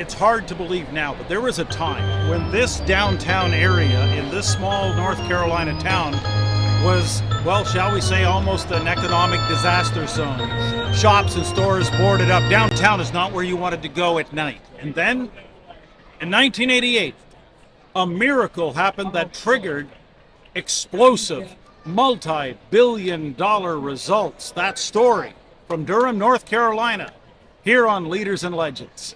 It's hard to believe now, but there was a time when this downtown area in this small North Carolina town was, well, shall we say, almost an economic disaster zone. Shops and stores boarded up. Downtown is not where you wanted to go at night. And then, in 1988, a miracle happened that triggered explosive, multi-billion-dollar results. That story from Durham, North Carolina, here on Leaders and Legends.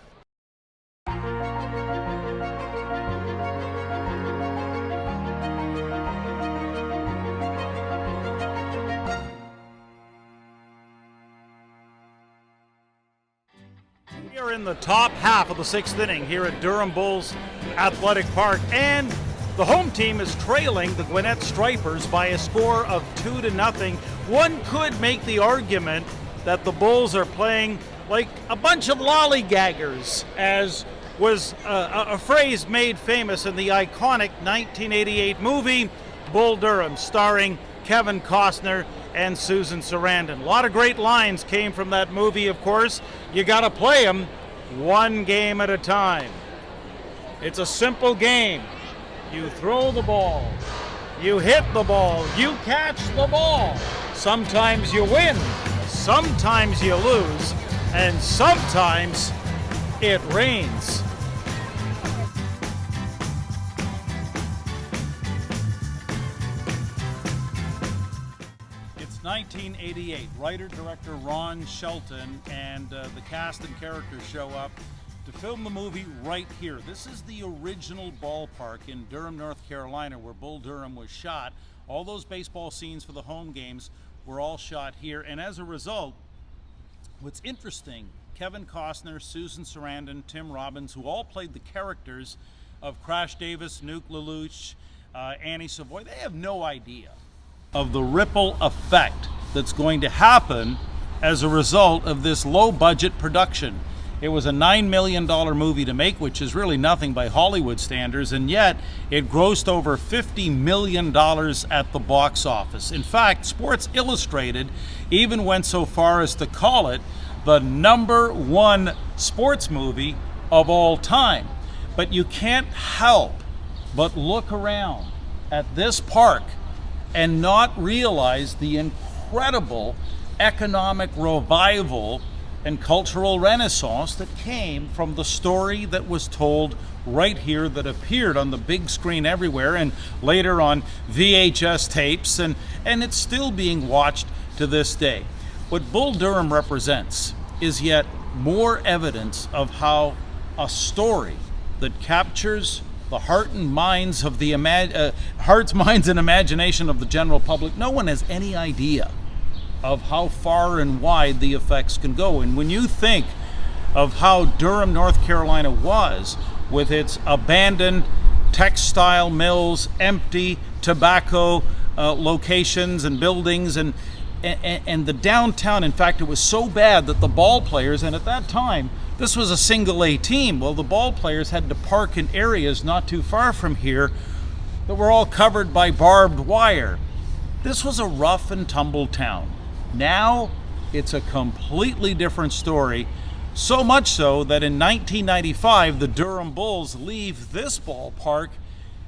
We are in the top half of the sixth inning here at Durham Bulls Athletic Park, and the home team is trailing the Gwinnett Stripers by a score of 2-0. One could make the argument that the Bulls are playing like a bunch of lollygaggers, as was a phrase made famous in the iconic 1988 movie Bull Durham, starring Kevin Costner and Susan Sarandon. A lot of great lines came from that movie, of course. You got to play them one game at a time. It's a simple game. You throw the ball, you hit the ball, you catch the ball. Sometimes you win, sometimes you lose, and sometimes it rains. It's 1988. Writer-director Ron Shelton and the cast and characters show up to film the movie right here. This is the original ballpark in Durham, North Carolina, where Bull Durham was shot. All those baseball scenes for the home games were all shot here, and as a result, what's interesting, Kevin Costner, Susan Sarandon, Tim Robbins, who all played the characters of Crash Davis, Nuke LaLoosh, Annie Savoy, they have no idea of the ripple effect that's going to happen as a result of this low-budget production. It was a $9 million movie to make, which is really nothing by Hollywood standards, and yet it grossed over $50 million at the box office. In fact, Sports Illustrated even went so far as to call it the #1 sports movie of all time. But you can't help but look around at this park and not realize the incredible economic revival and cultural renaissance that came from the story that was told right here, that appeared on the big screen everywhere and later on VHS tapes, and it's still being watched to this day. What Bull Durham represents is yet more evidence of how a story that captures the heart and minds of the hearts, minds, and imagination of the general public. No one has any idea of how far and wide the effects can go. And when you think of how Durham, North Carolina was, with its abandoned textile mills, empty tobacco locations and buildings, and the downtown, in fact, it was so bad that the ball players, and at that time, this was a single A team, well, the ball players had to park in areas not too far from here that were all covered by barbed wire. This was a rough and tumble town. Now, it's a completely different story, so much so that in 1995, the Durham Bulls leave this ballpark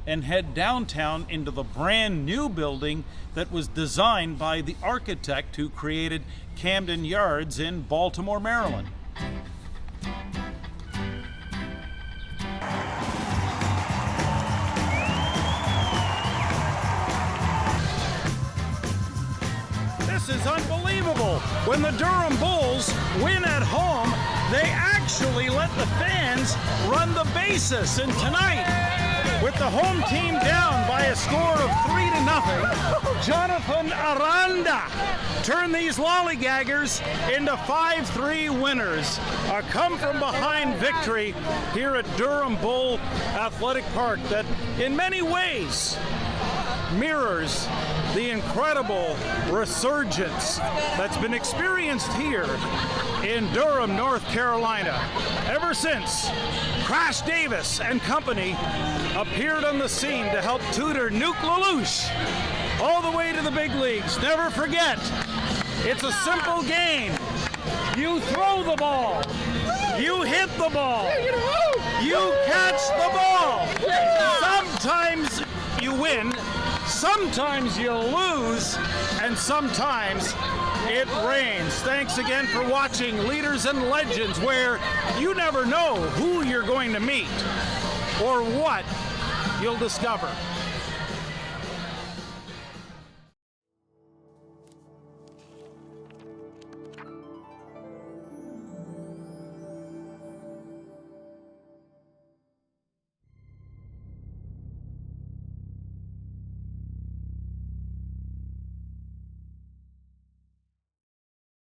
and head downtown into the brand new building that was designed by the architect who created Camden Yards in Baltimore, Maryland. This is unbelievable. When the Durham Bulls win at home, they actually let the fans run the bases. And tonight, with the home team down by a score of 3-0, Jonathan Aranda turned these lollygaggers into 5-3 winners. A come-from-behind victory here at Durham Bull Athletic Park that in many ways mirrors the incredible resurgence that's been experienced here in Durham, North Carolina, ever since Crash Davis and company appeared on the scene to help tutor Nuke LaLoosh all the way to the big leagues. Never forget, it's a simple game. You throw the ball, you hit the ball, You catch the ball. Sometimes you win, sometimes you lose, and sometimes it rains. Thanks again for watching Leaders and Legends, where you never know who you're going to meet or what you'll discover.